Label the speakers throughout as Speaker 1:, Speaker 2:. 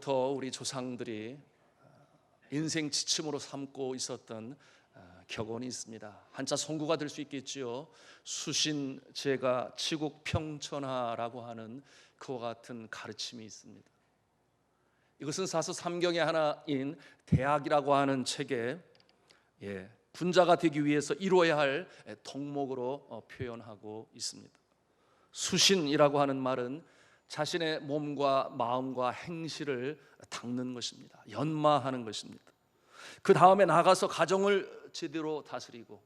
Speaker 1: 오래전부터 우리 조상들이 인생 지침으로 삼고 있었던 격언이 있습니다. 한자 성구가 될 수 있겠지요. 수신, 제가, 치국, 평천하라고 하는 그와 같은 가르침이 있습니다. 이것은 사서 삼경의 하나인 대학이라고 하는 책에 군자가 되기 위해서 이루어야 할 덕목으로 표현하고 있습니다. 수신이라고 하는 말은 자신의 몸과 마음과 행실을 닦는 것입니다. 연마하는 것입니다. 그 다음에 나가서 가정을 제대로 다스리고,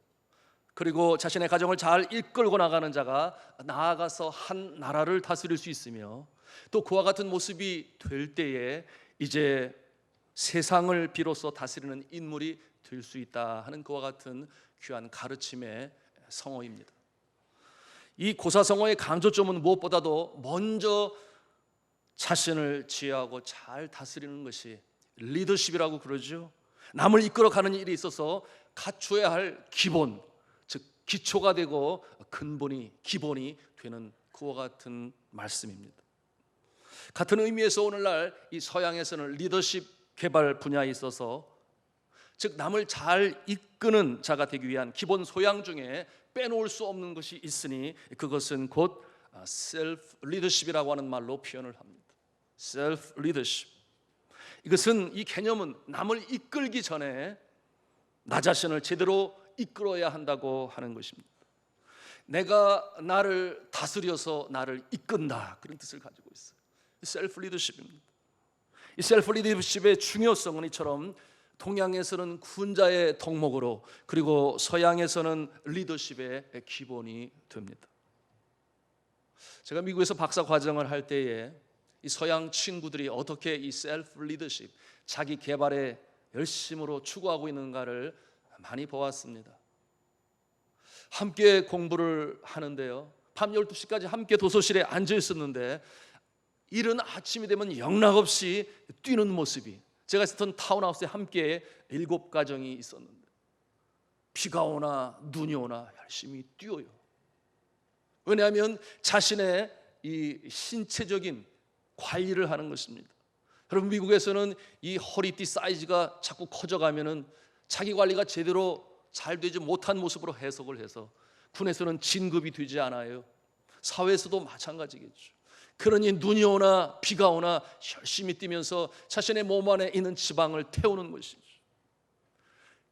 Speaker 1: 그리고 자신의 가정을 잘 이끌고 나가는 자가 나아가서 한 나라를 다스릴 수 있으며, 또 그와 같은 모습이 될 때에 이제 세상을 비로소 다스리는 인물이 될 수 있다 하는 그와 같은 귀한 가르침의 성어입니다. 이 고사성어의 강조점은 무엇보다도 먼저 자신을 지혜하고 잘 다스리는 것이 리더십이라고 그러죠. 남을 이끌어가는 일에 있어서 갖춰야 할 기본, 즉 기초가 되고 근본이, 기본이 되는 그와 같은 말씀입니다. 같은 의미에서 오늘날 이 서양에서는 리더십 개발 분야에 있어서, 즉 남을 잘 이끄는 자가 되기 위한 기본 소양 중에 빼놓을 수 없는 것이 있으니 그것은 곧 셀프 리더십이라고 하는 말로 표현을 합니다. 셀프 리더십. 이것은, 이 개념은 남을 이끌기 전에 나 자신을 제대로 이끌어야 한다고 하는 것입니다. 내가 나를 다스려서 나를 이끈다, 그런 뜻을 가지고 있어요. 셀프 리더십입니다. 이 셀프 리더십의 중요성은 이처럼 동양에서는 군자의 덕목으로, 그리고 서양에서는 리더십의 기본이 됩니다. 제가 미국에서 박사 과정을 할 때에 이 서양 친구들이 어떻게 이 셀프 리더십, 자기 개발에 열심으로 추구하고 있는가를 많이 보았습니다. 함께 공부를 하는데요, 밤 12시까지 함께 도서실에 앉아 있었는데 이른 아침이 되면 영락없이 뛰는 모습이, 제가 있었던 타운하우스에 함께 7가정이 있었는데 비가 오나 눈이 오나 열심히 뛰어요. 왜냐하면 자신의 이 신체적인 관리를 하는 것입니다. 여러분, 미국에서는 이 허리띠 사이즈가 자꾸 커져가면은 자기 관리가 제대로 잘 되지 못한 모습으로 해석을 해서 군에서는 진급이 되지 않아요. 사회에서도 마찬가지겠죠. 그러니 눈이 오나 비가 오나 열심히 뛰면서 자신의 몸 안에 있는 지방을 태우는 것이죠.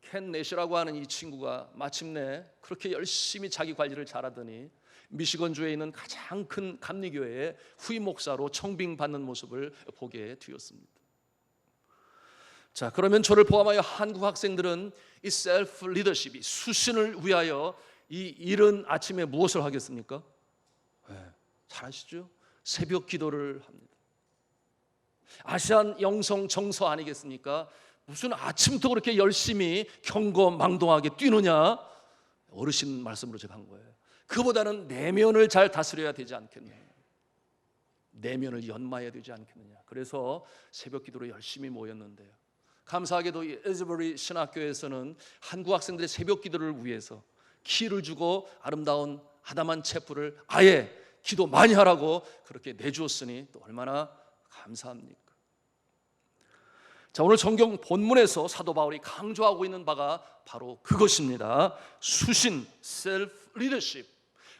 Speaker 1: 켄 내시라고 하는 이 친구가 마침내 그렇게 열심히 자기 관리를 잘하더니 미시건주에 있는 가장 큰 감리교회의 후임 목사로 청빙받는 모습을 보게 되었습니다. 자, 그러면 저를 포함하여 한국 학생들은 이 셀프 리더십이, 수신을 위하여 이 이른 아침에 무엇을 하겠습니까? 잘 아시죠? 새벽 기도를 합니다. 아시안 영성 정서 아니겠습니까? 무슨 아침부터 그렇게 열심히 경거망동하게 뛰느냐? 어르신 말씀으로 제가 한 거예요. 그보다는 내면을 잘 다스려야 되지 않겠느냐, 내면을 연마해야 되지 않겠느냐. 그래서 새벽 기도로 열심히 모였는데요, 감사하게도 이 에즈버리 신학교에서는 한국 학생들의 새벽 기도를 위해서 키를 주고 아름다운 하다만 채플을 아예 기도 많이 하라고 그렇게 내주었으니 또 얼마나 감사합니까? 자, 오늘 성경 본문에서 사도 바울이 강조하고 있는 바가 바로 그것입니다. 수신, 셀프 리더십.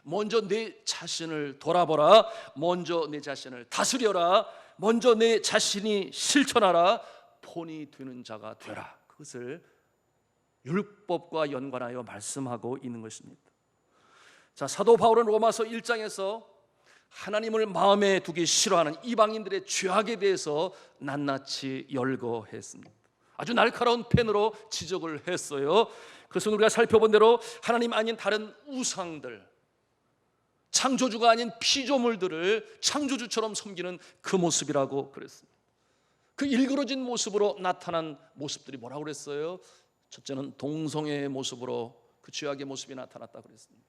Speaker 1: 먼저 내 자신을 돌아보라. 먼저 내 자신을 다스려라. 먼저 내 자신이 실천하라. 본이 되는 자가 되라. 그것을 율법과 연관하여 말씀하고 있는 것입니다. 자, 사도 바울은 로마서 1장에서 하나님을 마음에 두기 싫어하는 이방인들의 죄악에 대해서 낱낱이 열거했습니다. 아주 날카로운 펜으로 지적을 했어요. 그래서 우리가 살펴본 대로 하나님 아닌 다른 우상들, 창조주가 아닌 피조물들을 창조주처럼 섬기는 그 모습이라고 그랬습니다. 그 일그러진 모습으로 나타난 모습들이 뭐라고 그랬어요? 첫째는 동성애의 모습으로 그 죄악의 모습이 나타났다고 그랬습니다.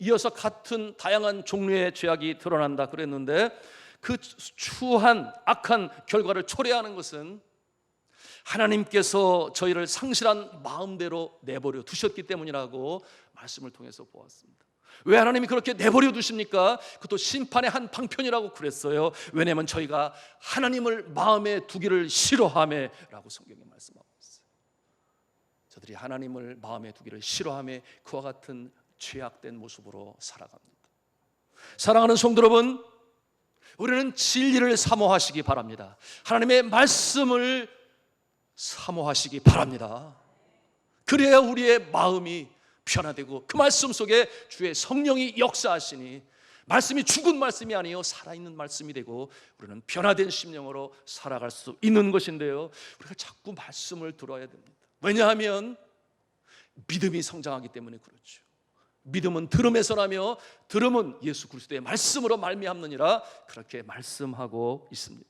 Speaker 1: 이어서 같은 다양한 종류의 죄악이 드러난다 그랬는데, 그 추한 악한 결과를 초래하는 것은 하나님께서 저희를 상실한 마음대로 내버려 두셨기 때문이라고 말씀을 통해서 보았습니다. 왜 하나님이 그렇게 내버려 두십니까? 그것도 심판의 한 방편이라고 그랬어요. 왜냐하면 저희가 하나님을 마음에 두기를 싫어하매라고 성경에 말씀하고 있어요. 저들이 하나님을 마음에 두기를 싫어하매 그와 같은 죄악된 모습으로 살아갑니다. 사랑하는 성도 여러분, 우리는 진리를 사모하시기 바랍니다. 하나님의 말씀을 사모하시기 바랍니다. 그래야 우리의 마음이 변화되고 그 말씀 속에 주의 성령이 역사하시니 말씀이 죽은 말씀이 아니요 살아있는 말씀이 되고 우리는 변화된 심령으로 살아갈 수 있는 것인데요, 우리가 자꾸 말씀을 들어야 됩니다. 왜냐하면 믿음이 성장하기 때문에 그렇죠. 믿음은 들음에서 나며 들음은 예수 그리스도의 말씀으로 말미암느니라 그렇게 말씀하고 있습니다.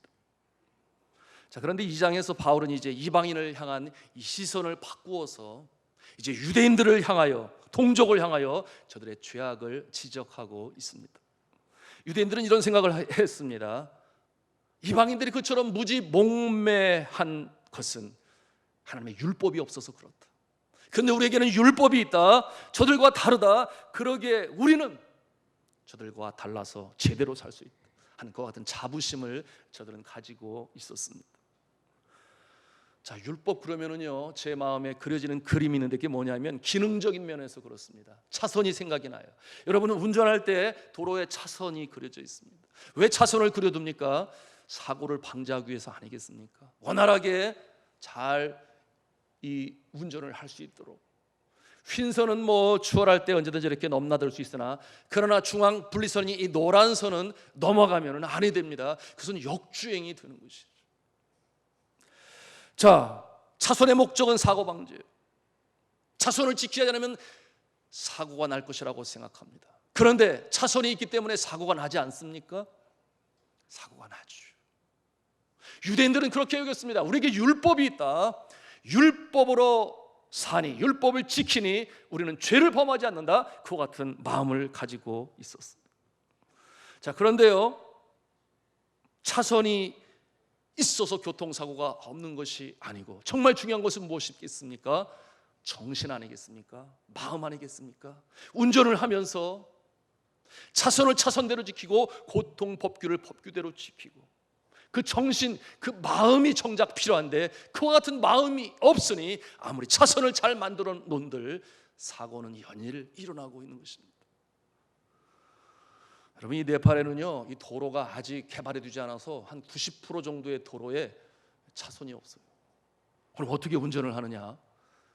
Speaker 1: 자, 그런데 이 장에서 바울은 이제 이방인을 향한 이 시선을 바꾸어서 이제 유대인들을 향하여, 동족을 향하여 저들의 죄악을 지적하고 있습니다. 유대인들은 이런 생각을 했습니다. 이방인들이 그처럼 무지 목매한 것은 하나님의 율법이 없어서 그렇다. 그런데 우리에게는 율법이 있다. 저들과 다르다. 그러기에 우리는 저들과 달라서 제대로 살 수 있다 하는 것 같은 자부심을 저들은 가지고 있었습니다. 자, 율법 그러면은요, 제 마음에 그려지는 그림이 있는데 그게 뭐냐면 기능적인 면에서 그렇습니다. 차선이 생각이 나요. 여러분은 운전할 때 도로에 차선이 그려져 있습니다. 왜 차선을 그려둡니까? 사고를 방지하기 위해서 아니겠습니까? 원활하게 잘 이 운전을 할 수 있도록. 흰선은 뭐 추월할 때 언제든지 이렇게 넘나들 수 있으나, 그러나 중앙 분리선이 이 노란 선은 넘어가면 안 됩니다. 그것은 역주행이 되는 것이죠. 자, 차선의 목적은 사고 방지예요. 차선을 지키지 않으면 사고가 날 것이라고 생각합니다. 그런데 차선이 있기 때문에 사고가 나지 않습니까? 사고가 나죠. 유대인들은 그렇게 여겼습니다. 우리에게 율법이 있다. 율법으로 사니, 율법을 지키니 우리는 죄를 범하지 않는다. 그와 같은 마음을 가지고 있었습니다. 자, 그런데요, 차선이 있어서 교통사고가 없는 것이 아니고 정말 중요한 것은 무엇이겠습니까? 정신 아니겠습니까? 마음 아니겠습니까? 운전을 하면서 차선을 차선대로 지키고 고통법규를 법규대로 지키고 그 정신, 그 마음이 정작 필요한데 그와 같은 마음이 없으니 아무리 차선을 잘 만들어 놓은들 사고는 연일 일어나고 있는 것입니다. 여러분, 이 네팔에는요, 이 도로가 아직 개발이 되지 않아서 한 90% 정도의 도로에 차선이 없어요. 그럼 어떻게 운전을 하느냐?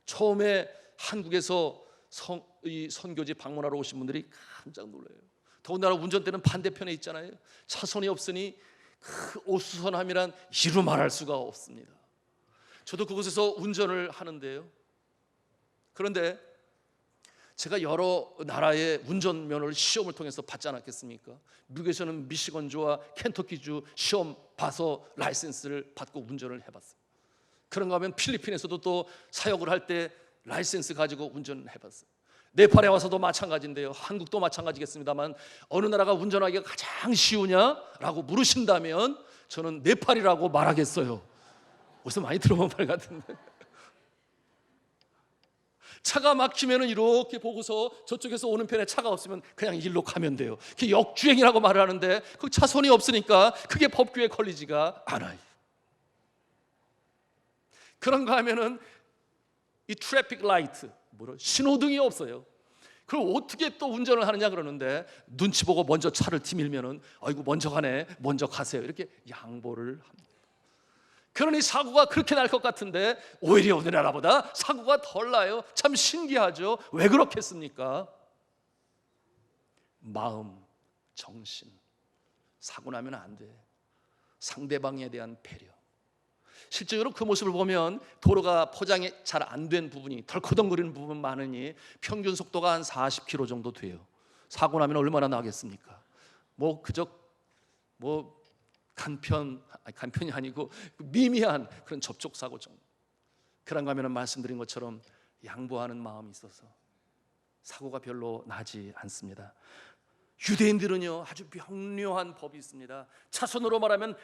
Speaker 1: 처음에 한국에서 이 선교지 방문하러 오신 분들이 깜짝 놀라요. 더군다나 운전대는 반대편에 있잖아요. 차선이 없으니 그 오수선함이란 이루 말할 수가 없습니다. 저도 그곳에서 운전을 하는데요, 그런데 제가 여러 나라의 운전면허를 시험을 통해서 받지 않았겠습니까? 미국에서는 미시건주와 켄터키주 시험 봐서 라이센스를 받고 운전을 해봤어요. 그런가 하면 필리핀에서도 또 사역을 할 때 라이센스 가지고 운전을 해봤어요. 네팔에 와서도 마찬가지인데요, 한국도 마찬가지겠습니다만 어느 나라가 운전하기가 가장 쉬우냐라고 물으신다면 저는 네팔이라고 말하겠어요. 어디서 많이 들어본 말 같은데. 차가 막히면 이렇게 보고서 저쪽에서 오는 편에 차가 없으면 그냥 일로 가면 돼요. 그게 역주행이라고 말을 하는데 그 차선이 없으니까 그게 법규에 걸리지가 않아요. 그런가 하면은 이 트래픽 라이트, 신호등이 없어요. 그럼 어떻게 또 운전을 하느냐 그러는데 눈치 보고 먼저 차를 뒤밀면은 아이고 먼저 가네, 먼저 가세요, 이렇게 양보를 합니다. 그러니 사고가 그렇게 날 것 같은데 오히려 우리나라보다 사고가 덜 나요. 참 신기하죠. 왜 그렇겠습니까? 마음, 정신, 사고 나면 안 돼. 상대방에 대한 배려. 실제로 그 모습을 보면 도로가 포장이 잘 안 된 부분이, 덜커덩거리는 부분 많으니 평균 속도가 한 40km 정도 돼요. 사고 나면 얼마나 나겠습니까? 그저 간편이 아니고 미미한 그런 접촉사고 정도. 그런가 하면 말씀드린 것처럼 양보하는 마음이 있어서 사고가 별로 나지 않습니다. 유대인들은요, 아주 명료한 법이 있습니다. 차선으로 말하면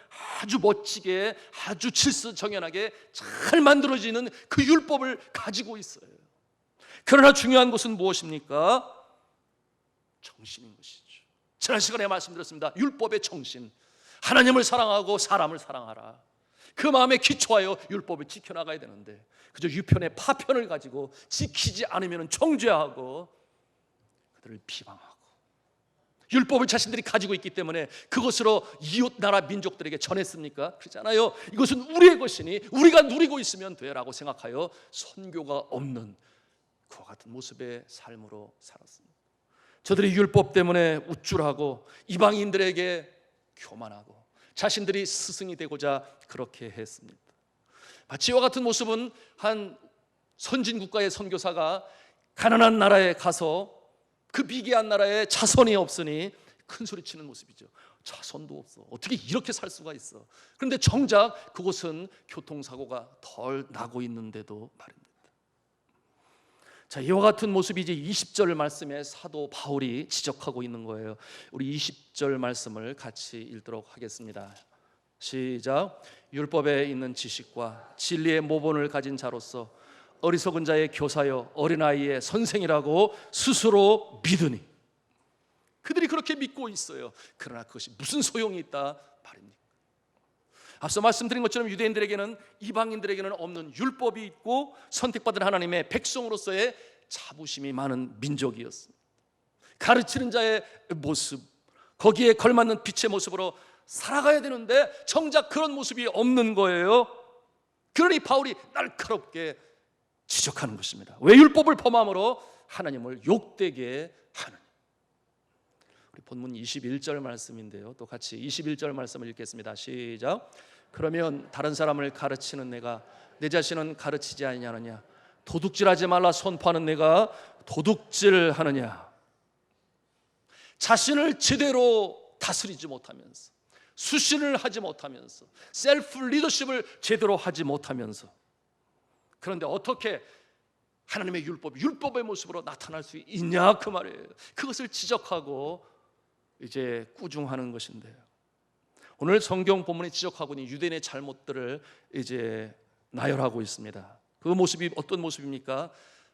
Speaker 1: 아주 멋지게, 아주 질서정연하게 잘 만들어지는 그 율법을 가지고 있어요. 그러나 중요한 것은 무엇입니까? 정신인 것이죠. 지난 시간에 말씀드렸습니다. 율법의 정신, 하나님을 사랑하고 사람을 사랑하라. 그 마음에 기초하여 율법을 지켜나가야 되는데 그저 유편의 파편을 가지고 지키지 않으면 정죄하고 그들을 비방하고 율법을 자신들이 가지고 있기 때문에 그것으로 이웃 나라 민족들에게 전했습니까? 그렇잖아요. 이것은 우리의 것이니 우리가 누리고 있으면 돼라고 생각하여 선교가 없는 그와 같은 모습의 삶으로 살았습니다. 저들이 율법 때문에 우쭐하고 이방인들에게 교만하고 자신들이 스승이 되고자 그렇게 했습니다. 마치 이와 같은 모습은 한 선진 국가의 선교사가 가난한 나라에 가서 그 미개한 나라에 자손이 없으니 큰 소리 치는 모습이죠. 자손도 없어, 어떻게 이렇게 살 수가 있어. 그런데 정작 그곳은 교통사고가 덜 나고 있는데도 말입니다. 자, 이와 같은 모습이 이제 20절 말씀에 사도 바울이 지적하고 있는 거예요. 우리 20절 말씀을 같이 읽도록 하겠습니다. 시작. 율법에 있는 지식과 진리의 모본을 가진 자로서 어리석은 자의 교사여 어린아이의 선생이라고 스스로 믿으니. 그들이 그렇게 믿고 있어요. 그러나 그것이 무슨 소용이 있다 말입니까? 앞서 말씀드린 것처럼 유대인들에게는 이방인들에게는 없는 율법이 있고 선택받은 하나님의 백성으로서의 자부심이 많은 민족이었습니다. 가르치는 자의 모습, 거기에 걸맞는 빛의 모습으로 살아가야 되는데 정작 그런 모습이 없는 거예요. 그러니 바울이 날카롭게 지적하는 것입니다. 왜 율법을 범함으로 하나님을 욕되게 하느냐. 우리 본문 21절 말씀인데요, 또 같이 21절 말씀을 읽겠습니다. 시작. 그러면 다른 사람을 가르치는 내가 내 자신은 가르치지 아니하느냐? 도둑질하지 말라 선포하는 내가 도둑질하느냐? 자신을 제대로 다스리지 못하면서, 수신을 하지 못하면서, 셀프 리더십을 제대로 하지 못하면서, 그런데 어떻게 하나님의 율법의 모습으로 나타날 수 있냐 그 말이에요. 그것을 지적하고 이제 꾸중하는 것인데요, 오늘 성경 본문이 지적하고 있는 유대인의 잘못들을 이제 나열하고 있습니다. 그 모습이 어떤 모습입니까?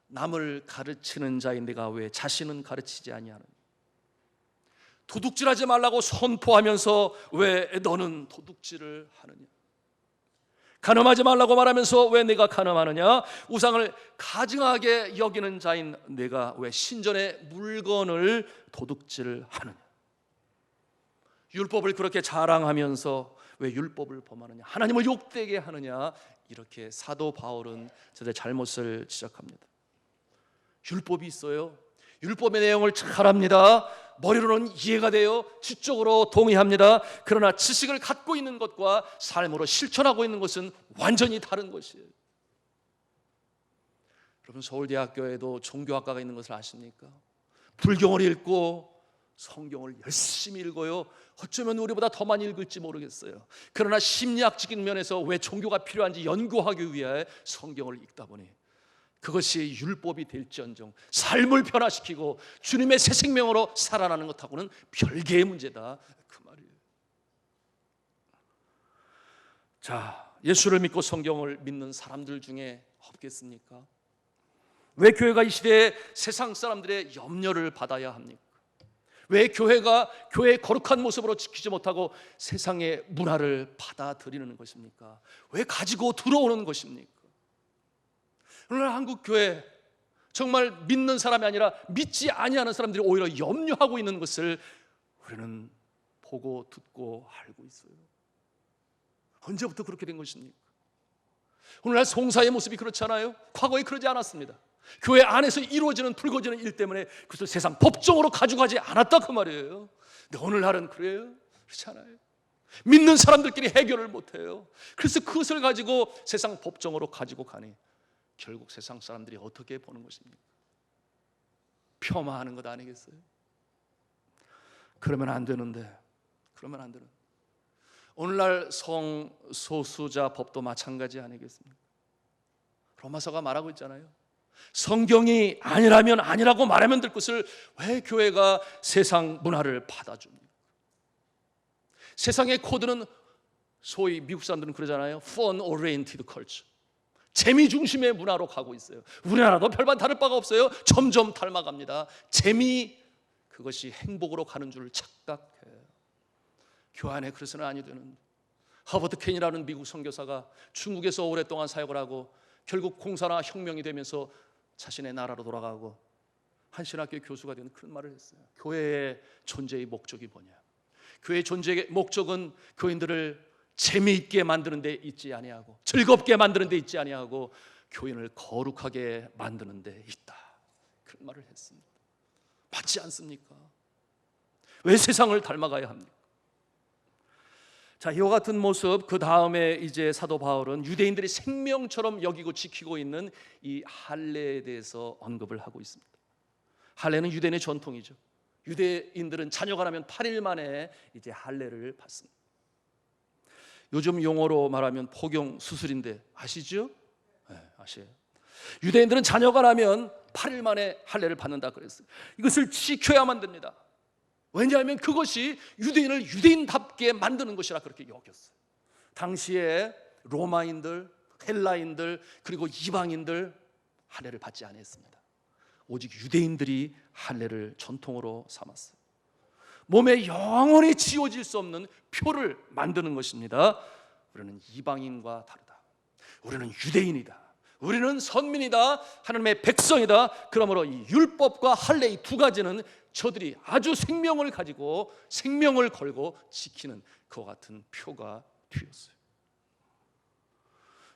Speaker 1: 남을 가르치는 자인 내가 왜 자신은 가르치지 아니하느냐? 도둑질하지 말라고 선포하면서 왜 너는 도둑질을 하느냐? 간음하지 말라고 말하면서 왜 내가 간음하느냐? 우상을 가증하게 여기는 자인 내가 왜 신전의 물건을 도둑질을 하느냐? 율법을 그렇게 자랑하면서 왜 율법을 범하느냐? 하나님을 욕되게 하느냐? 이렇게 사도 바울은 저들의 잘못을 지적합니다. 율법이 있어요. 율법의 내용을 잘 압니다. 머리로는 이해가 돼요. 지적으로 동의합니다. 그러나 지식을 갖고 있는 것과 삶으로 실천하고 있는 것은 완전히 다른 것이에요. 여러분, 서울대학교에도 종교학과가 있는 것을 아십니까? 불경을 읽고 성경을 열심히 읽어요. 어쩌면 우리보다 더 많이 읽을지 모르겠어요. 그러나 심리학적인 면에서 왜 종교가 필요한지 연구하기 위해 성경을 읽다 보니 그것이 율법이 될지언정 삶을 변화시키고 주님의 새 생명으로 살아나는 것하고는 별개의 문제다 그 말이에요. 자, 예수를 믿고 성경을 믿는 사람들 중에 없겠습니까? 왜 교회가 이 시대에 세상 사람들의 염려를 받아야 합니까? 왜 교회가 교회의 거룩한 모습으로 지키지 못하고 세상의 문화를 받아들이는 것입니까? 왜 가지고 들어오는 것입니까? 오늘 한국 교회 정말 믿는 사람이 아니라 믿지 아니하는 사람들이 오히려 염려하고 있는 것을 우리는 보고 듣고 알고 있어요. 언제부터 그렇게 된 것입니까? 오늘날 송사의 모습이 그렇잖아요. 과거에 그러지 않았습니다. 교회 안에서 이루어지는 불거지는 일 때문에 그것을 세상 법정으로 가져가지 않았다 그 말이에요. 근데 오늘날은 그래요? 그렇지 않아요. 믿는 사람들끼리 해결을 못해요. 그래서 그것을 가지고 세상 법정으로 가지고 가니 결국 세상 사람들이 어떻게 보는 것입니까? 폄하하는 것 아니겠어요? 그러면 안 되는데, 그러면 안 되는. 오늘날 성소수자 법도 마찬가지 아니겠습니까? 로마서가 말하고 있잖아요. 성경이 아니라면 아니라고 말하면 될 것을 왜 교회가 세상 문화를 받아줍니까? 세상의 코드는 소위 미국 사람들은 그러잖아요. Fun oriented culture. 재미 중심의 문화로 가고 있어요. 우리나라도 별반 다를 바가 없어요. 점점 닮아갑니다. 재미, 그것이 행복으로 가는 줄 착각해요. 교회 안에 그래서는 아니 되는. 허버트 켄이라는 미국 선교사가 중국에서 오랫동안 사역을 하고 결국 공사나 혁명이 되면서 자신의 나라로 돌아가고 한 신학교 교수가 되는 그런 말을 했어요. 교회의 존재의 목적이 뭐냐? 교회의 존재의 목적은 교인들을 재미있게 만드는 데 있지 아니하고 즐겁게 만드는 데 있지 아니하고 교인을 거룩하게 만드는 데 있다. 그런 말을 했습니다. 맞지 않습니까? 왜 세상을 닮아가야 합니까? 자, 이와 같은 모습, 그 다음에 이제 사도 바울은 유대인들이 생명처럼 여기고 지키고 있는 이 할례에 대해서 언급을 하고 있습니다. 할례는 유대인의 전통이죠. 유대인들은 자녀가 나면 8일 만에 이제 할례를 받습니다. 요즘 용어로 말하면 포경 수술인데 아시죠? 네, 아시죠? 유대인들은 자녀가 나면 8일 만에 할례를 받는다 그랬어요. 이것을 지켜야만 됩니다. 왜냐하면 그것이 유대인을 유대인답게 만드는 것이라 그렇게 여겼어요. 당시에 로마인들, 헬라인들 그리고 이방인들 할례를 받지 않았습니다. 오직 유대인들이 할례를 전통으로 삼았어요. 몸에 영원히 지워질 수 없는 표를 만드는 것입니다. 우리는 이방인과 다르다. 우리는 유대인이다. 우리는 선민이다. 하나님의 백성이다. 그러므로 이 율법과 할례 이 두 가지는 저들이 아주 생명을 가지고 생명을 걸고 지키는 그와 같은 표가 되었어요.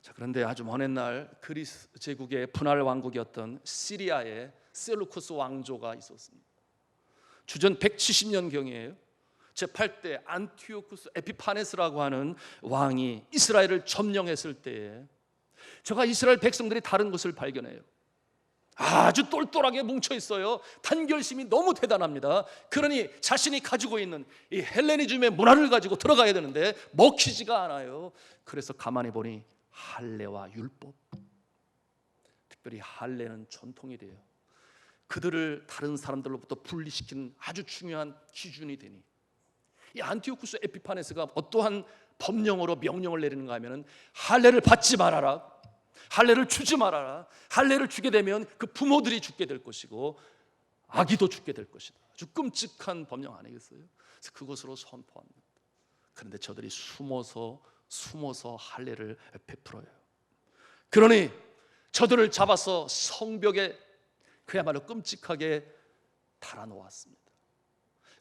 Speaker 1: 자, 그런데 아주 먼 옛날 그리스 제국의 분할 왕국이었던 시리아에 셀루쿠스 왕조가 있었습니다. 주전 170년경이에요. 제8대 안티오쿠스 에피파네스라고 하는 왕이 이스라엘을 점령했을 때에 제가 이스라엘 백성들이 다른 것을 발견해요. 아주 똘똘하게 뭉쳐 있어요. 단결심이 너무 대단합니다. 그러니 자신이 가지고 있는 이 헬레니즘의 문화를 가지고 들어가야 되는데 먹히지가 않아요. 그래서 가만히 보니 할례와 율법, 특별히 할례는 전통이 돼요. 그들을 다른 사람들로부터 분리시키는 아주 중요한 기준이 되니 이 안티오쿠스 에피파네스가 어떠한 법령으로 명령을 내리는가 하면 할례를 받지 말아라, 할례를 주지 말아라. 할례를 주게 되면 그 부모들이 죽게 될 것이고 아기도 죽게 될 것이다. 아주 끔찍한 법령 아니겠어요? 그래서 그것으로 선포합니다. 그런데 저들이 숨어서 할례를 베풀어요. 그러니 저들을 잡아서 성벽에 그야말로 끔찍하게 달아놓았습니다.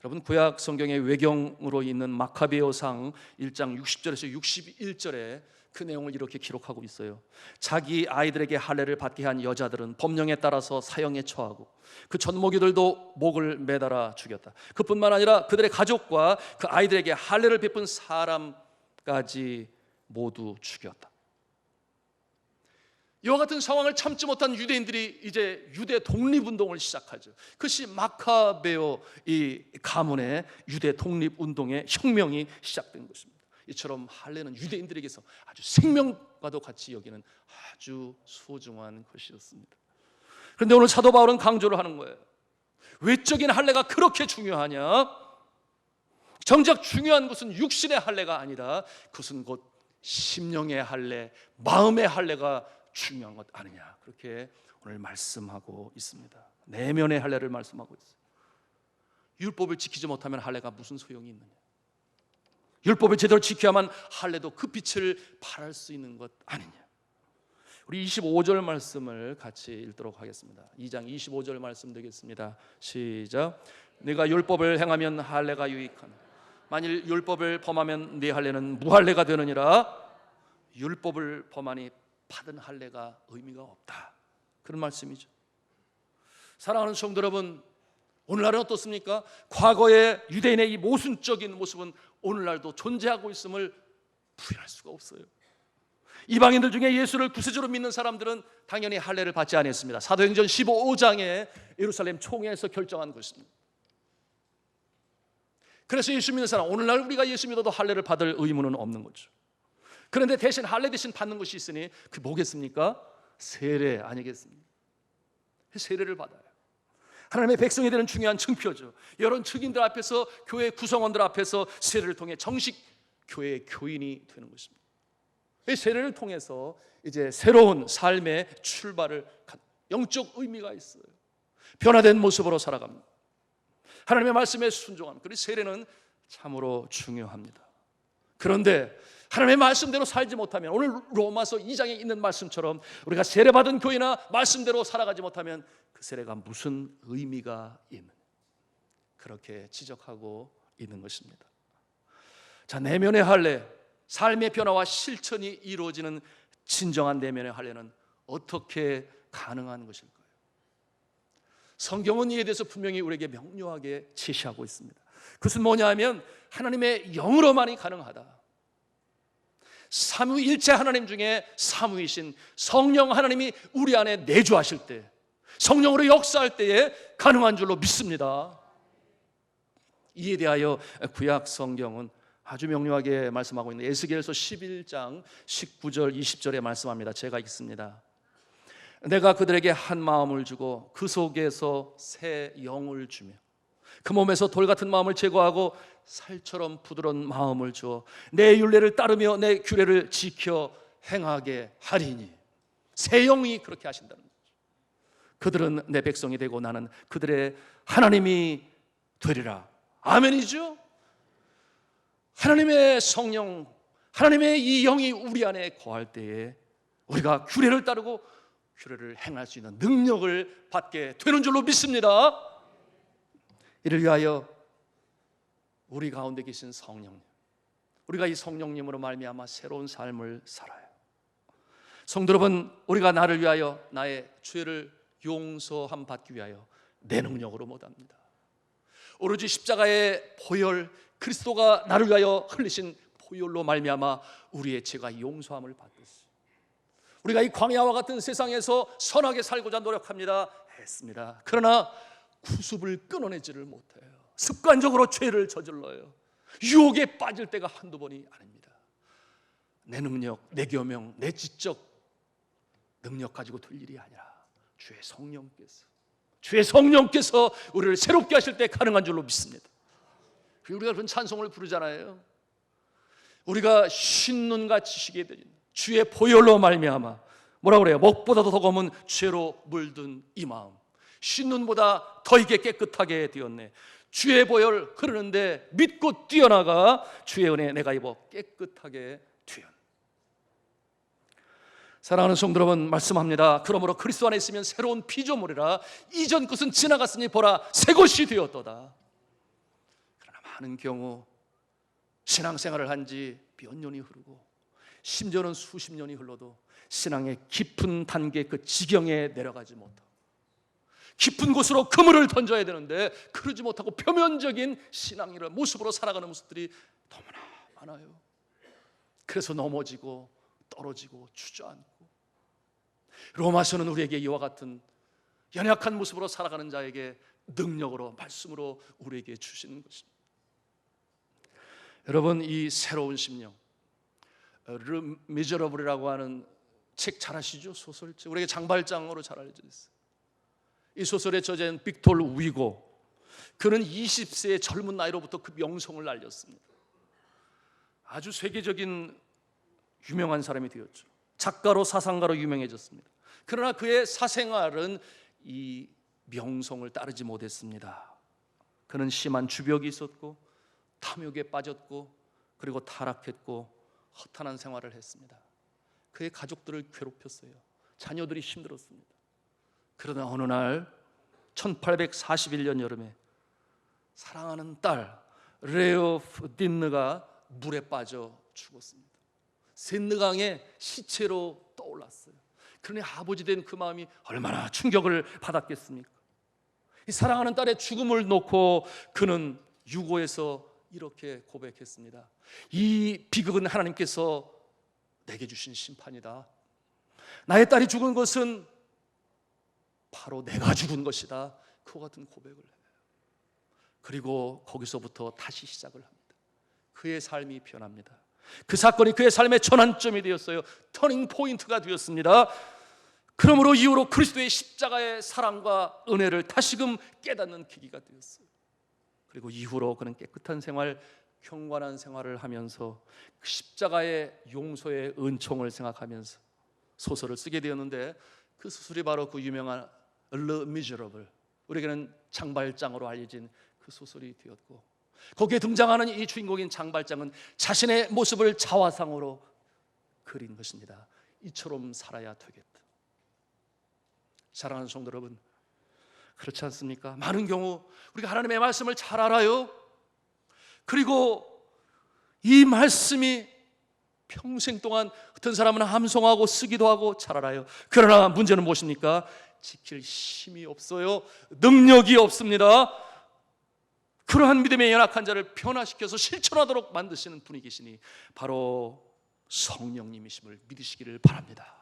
Speaker 1: 여러분, 구약 성경의 외경으로 있는 마카베오상 1장 60절에서 61절에 그 내용을 이렇게 기록하고 있어요. 자기 아이들에게 할례를 받게 한 여자들은 법령에 따라서 사형에 처하고 그 젖먹이들도 목을 매달아 죽였다. 그뿐만 아니라 그들의 가족과 그 아이들에게 할례를 베푼 사람까지 모두 죽였다. 이와 같은 상황을 참지 못한 유대인들이 이제 유대 독립운동을 시작하죠. 그것이 마카베오 이 가문의 유대 독립운동의 혁명이 시작된 것입니다. 이처럼 할례는 유대인들에게서 아주 생명과도 같이 여기는 아주 소중한 것이었습니다. 그런데 오늘 사도 바울은 강조를 하는 거예요. 외적인 할례가 그렇게 중요하냐? 정작 중요한 것은 육신의 할례가 아니라 그것은 곧 심령의 할례, 마음의 할례가 중요한 것 아니냐, 그렇게 오늘 말씀하고 있습니다. 내면의 할례를 말씀하고 있어요. 율법을 지키지 못하면 할례가 무슨 소용이 있느냐? 율법을 제대로 지켜야만 할례도 그 빛을 발할 수 있는 것 아니냐? 우리 25절 말씀을 같이 읽도록 하겠습니다. 2장 25절 말씀 되겠습니다. 시작. 네가 율법을 행하면 할례가 유익하나 만일 율법을 범하면 네 할례는 무할례가 되느니라. 율법을 범하니 받은 할례가 의미가 없다, 그런 말씀이죠. 사랑하는 성도 여러분, 오늘날은 어떻습니까? 과거의 유대인의 이 모순적인 모습은 오늘날도 존재하고 있음을 부인할 수가 없어요. 이방인들 중에 예수를 구세주로 믿는 사람들은 당연히 할례를 받지 않았습니다. 사도행전 15장에 예루살렘 총회에서 결정한 것입니다. 그래서 예수 믿는 사람, 오늘날 우리가 예수 믿어도 할례를 받을 의무는 없는 거죠. 그런데 대신 할례 대신 받는 것이 있으니 그 뭐겠습니까? 세례 아니겠습니까? 세례를 받아요. 하나님의 백성이 되는 중요한 증표죠. 여러 증인들 앞에서, 교회 구성원들 앞에서 세례를 통해 정식 교회의 교인이 되는 것입니다. 이 세례를 통해서 이제 새로운 삶의 출발을, 영적 의미가 있어요. 변화된 모습으로 살아갑니다. 하나님의 말씀에 순종함, 그리고 세례는 참으로 중요합니다. 그런데 하나님의 말씀대로 살지 못하면, 오늘 로마서 2장에 있는 말씀처럼 우리가 세례받은 교회나 말씀대로 살아가지 못하면 그 세례가 무슨 의미가 있느냐, 그렇게 지적하고 있는 것입니다. 자, 내면의 할례, 삶의 변화와 실천이 이루어지는 진정한 내면의 할례는 어떻게 가능한 것일까요? 성경은 이에 대해서 분명히 우리에게 명료하게 제시하고 있습니다. 그것은 뭐냐 하면 하나님의 영으로만이 가능하다. 삼위일체 하나님 중에 삼위이신 성령 하나님이 우리 안에 내주하실 때, 성령으로 역사할 때에 가능한 줄로 믿습니다. 이에 대하여 구약 성경은 아주 명료하게 말씀하고 있는 에스겔서 11장 19절 20절에 말씀합니다. 제가 읽습니다. 내가 그들에게 한 마음을 주고 그 속에서 새 영을 주며 그 몸에서 돌 같은 마음을 제거하고 살처럼 부드러운 마음을 주어 내 율례를 따르며 내 규례를 지켜 행하게 하리니. 새 영이 그렇게 하신다는 거죠. 그들은 내 백성이 되고 나는 그들의 하나님이 되리라. 아멘이죠. 하나님의 성령, 하나님의 이 영이 우리 안에 거할 때에 우리가 규례를 따르고 규례를 행할 수 있는 능력을 받게 되는 줄로 믿습니다. 이를 위하여 우리 가운데 계신 성령님, 우리가 이 성령님으로 말미암아 새로운 삶을 살아요. 성도 여러분, 우리가 나를 위하여 나의 죄를 용서함 받기 위하여 내 능력으로 못합니다. 오로지 십자가의 보혈, 그리스도가 나를 위하여 흘리신 보혈로 말미암아 우리의 죄가 용서함을 받겠어요. 우리가 이 광야와 같은 세상에서 선하게 살고자 노력합니다. 했습니다. 그러나 구습을 끊어내지를 못해요. 습관적으로 죄를 저질러요. 유혹에 빠질 때가 한두 번이 아닙니다. 내 능력, 내 교명, 내 지적 능력 가지고 될 일이 아니라 주의 성령께서 우리를 새롭게 하실 때 가능한 줄로 믿습니다. 우리가 그런 찬송을 부르잖아요. 우리가 쉰눈 같이 쉬게 되는 주의 보혈로 말미암아, 뭐라고 그래요? 먹보다도 더 검은 죄로 물든 이 마음, 쉰눈보다 더 있게 깨끗하게 되었네. 주의 보혈 흐르는데 믿고 뛰어나가 주의 은혜 내가 입어 깨끗하게 되었네. 사랑하는 성도 여러분, 말씀합니다. 그러므로 그리스도 안에 있으면 새로운 피조물이라. 이전 것은 지나갔으니 보라 새 것이 되었도다. 그러나 많은 경우 신앙생활을 한 지 몇 년이 흐르고 심지어는 수십 년이 흘러도 신앙의 깊은 단계, 그 지경에 내려가지 못하고 깊은 곳으로 그물을 던져야 되는데 그러지 못하고 표면적인 신앙이라는 모습으로 살아가는 모습들이 너무나 많아요. 그래서 넘어지고 떨어지고 주저앉고. 로마서는 우리에게 이와 같은 연약한 모습으로 살아가는 자에게 능력으로, 말씀으로 우리에게 주시는 것입니다. 여러분, 이 새로운 심령, 르 미저러블이라고 하는 책 잘 아시죠? 소설책, 우리에게 장발장으로 잘 알려져 있어요. 이 소설의 저자는 빅톨 위고, 그는 20세의 젊은 나이로부터 그 명성을 날렸습니다. 아주 세계적인 유명한 사람이 되었죠. 작가로, 사상가로 유명해졌습니다. 그러나 그의 사생활은 이 명성을 따르지 못했습니다. 그는 심한 주벽이 있었고 탐욕에 빠졌고 그리고 타락했고 허탄한 생활을 했습니다. 그의 가족들을 괴롭혔어요. 자녀들이 힘들었습니다. 그러나 어느 날 1841년 여름에 사랑하는 딸 레오프 딘느가 물에 빠져 죽었습니다. 샌느강의 시체로 떠올랐어요. 그러니 아버지 된 그 마음이 얼마나 충격을 받았겠습니까? 이 사랑하는 딸의 죽음을 놓고 그는 유고에서 이렇게 고백했습니다. 이 비극은 하나님께서 내게 주신 심판이다. 나의 딸이 죽은 것은 바로 내가 죽은 것이다. 그와 같은 고백을 해요. 그리고 거기서부터 다시 시작을 합니다. 그의 삶이 변합니다. 그 사건이 그의 삶의 전환점이 되었어요. 터닝 포인트가 되었습니다. 그러므로 이후로 그리스도의 십자가의 사랑과 은혜를 다시금 깨닫는 계기가 되었어요. 그리고 이후로 그는 깨끗한 생활, 경건한 생활을 하면서 그 십자가의 용서의 은총을 생각하면서 소설을 쓰게 되었는데, 그 소설이 바로 그 유명한 르 미저러블, 우리에게는 장발장으로 알려진 그 소설이 되었고, 거기에 등장하는 이 주인공인 장발장은 자신의 모습을 자화상으로 그린 것입니다. 이처럼 살아야 되겠다. 사랑하는 성도 여러분, 그렇지 않습니까? 많은 경우 우리가 하나님의 말씀을 잘 알아요. 그리고 이 말씀이 평생 동안 어떤 사람은 함송하고 쓰기도 하고 잘 알아요. 그러나 문제는 무엇입니까? 지킬 힘이 없어요. 능력이 없습니다. 그러한 믿음의 연약한 자를 변화시켜서 실천하도록 만드시는 분이 계시니 바로 성령님이심을 믿으시기를 바랍니다.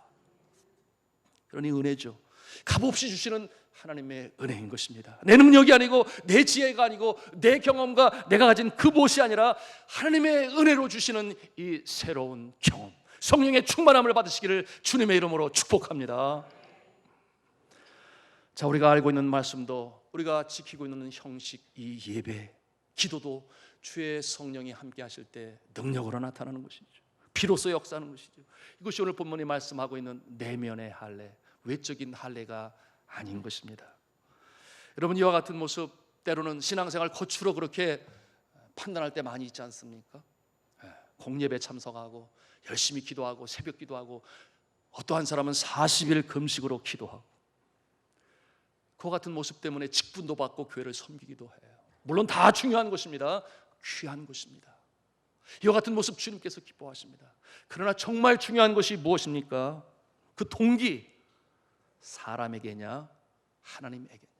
Speaker 1: 그러니 은혜죠. 값없이 주시는 하나님의 은혜인 것입니다. 내 능력이 아니고 내 지혜가 아니고 내 경험과 내가 가진 그 무엇이 아니라 하나님의 은혜로 주시는 이 새로운 경험, 성령의 충만함을 받으시기를 주님의 이름으로 축복합니다. 자, 우리가 알고 있는 말씀도, 우리가 지키고 있는 형식, 이 예배, 기도도 주의 성령이 함께 하실 때 능력으로 나타나는 것이죠. 비로소 역사하는 것이죠. 이것이 오늘 본문이 말씀하고 있는 내면의 할례, 외적인 할례가 아닌 것입니다. 여러분, 이와 같은 모습 때로는 신앙생활 거추로 그렇게 판단할 때 많이 있지 않습니까? 공예배 참석하고 열심히 기도하고 새벽 기도하고 어떠한 사람은 40일 금식으로 기도하고 그 같은 모습 때문에 직분도 받고 교회를 섬기기도 해요. 물론 다 중요한 것입니다. 귀한 것입니다. 이와 같은 모습 주님께서 기뻐하십니다. 그러나 정말 중요한 것이 무엇입니까? 그 동기, 사람에게냐 하나님에게냐.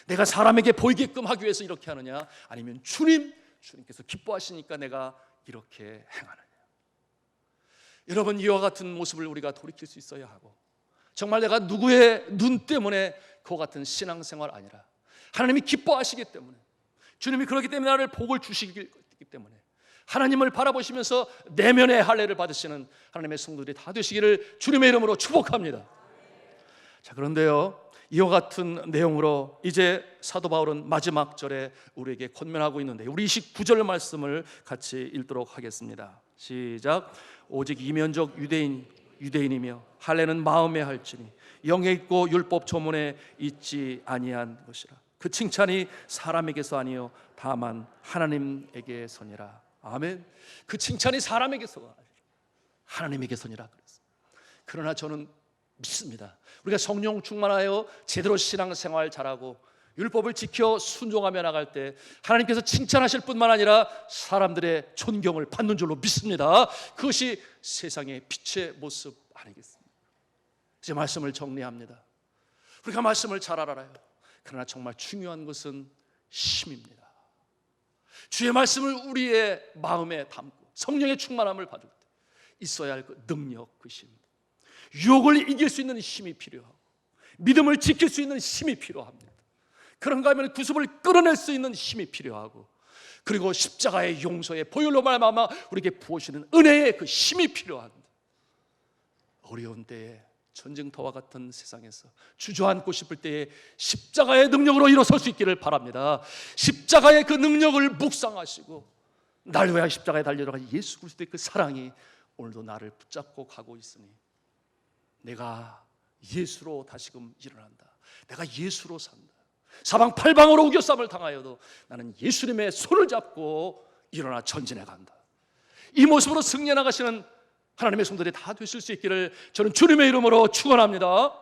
Speaker 1: 내가 사람에게 보이게끔 하기 위해서 이렇게 하느냐, 아니면 주님께서 기뻐하시니까 내가 이렇게 행하느냐. 여러분, 이와 같은 모습을 우리가 돌이킬 수 있어야 하고, 정말 내가 누구의 눈 때문에 그와 같은 신앙생활 아니라 하나님이 기뻐하시기 때문에, 주님이 그렇기 때문에 나를 복을 주시기 때문에 하나님을 바라보시면서 내면의 할례를 받으시는 하나님의 성도들이 다 되시기를 주님의 이름으로 축복합니다. 자, 그런데요, 이와 같은 내용으로 이제 사도 바울은 마지막 절에 우리에게 권면하고 있는데, 우리 29절 말씀을 같이 읽도록 하겠습니다. 시작. 오직 이면적 유대인이며 할례는 마음에 할지니 영에 있고 율법 조문에 있지 아니한 것이라. 그 칭찬이 사람에게서 아니요 다만 하나님에게서니라. 아멘. 그 칭찬이 사람에게서가 아니라 하나님에게서니라 그랬습니다. 그러나 저는 믿습니다. 우리가 성령 충만하여 제대로 신앙생활 잘하고 율법을 지켜 순종하며 나갈 때 하나님께서 칭찬하실 뿐만 아니라 사람들의 존경을 받는 줄로 믿습니다. 그것이 세상의 빛의 모습 아니겠습니까? 제 말씀을 정리합니다. 우리가 말씀을 잘 알아요. 그러나 정말 중요한 것은 힘입니다. 주의 말씀을 우리의 마음에 담고 성령의 충만함을 받을 때 있어야 할 그 능력, 그 힘, 유혹을 이길 수 있는 힘이 필요하고 믿음을 지킬 수 있는 힘이 필요합니다. 그런가 하면 구습을 끌어낼 수 있는 힘이 필요하고, 그리고 십자가의 용서의 보혈로 말미암아 우리에게 부어주시는 은혜의 그 힘이 필요합니다. 어려운 때에, 전쟁터와 같은 세상에서 주저앉고 싶을 때에 십자가의 능력으로 일어설 수 있기를 바랍니다. 십자가의 그 능력을 묵상하시고 날 위하여 십자가에 달려들어간 예수 그리스도의 그 사랑이 오늘도 나를 붙잡고 가고 있으니 내가 예수로 다시금 일어난다. 내가 예수로 산다. 사방팔방으로 우겨쌈을 당하여도 나는 예수님의 손을 잡고 일어나 전진해 간다. 이 모습으로 승리해 나가시는 하나님의 성도들이 다 되실 수 있기를 저는 주님의 이름으로 축원합니다.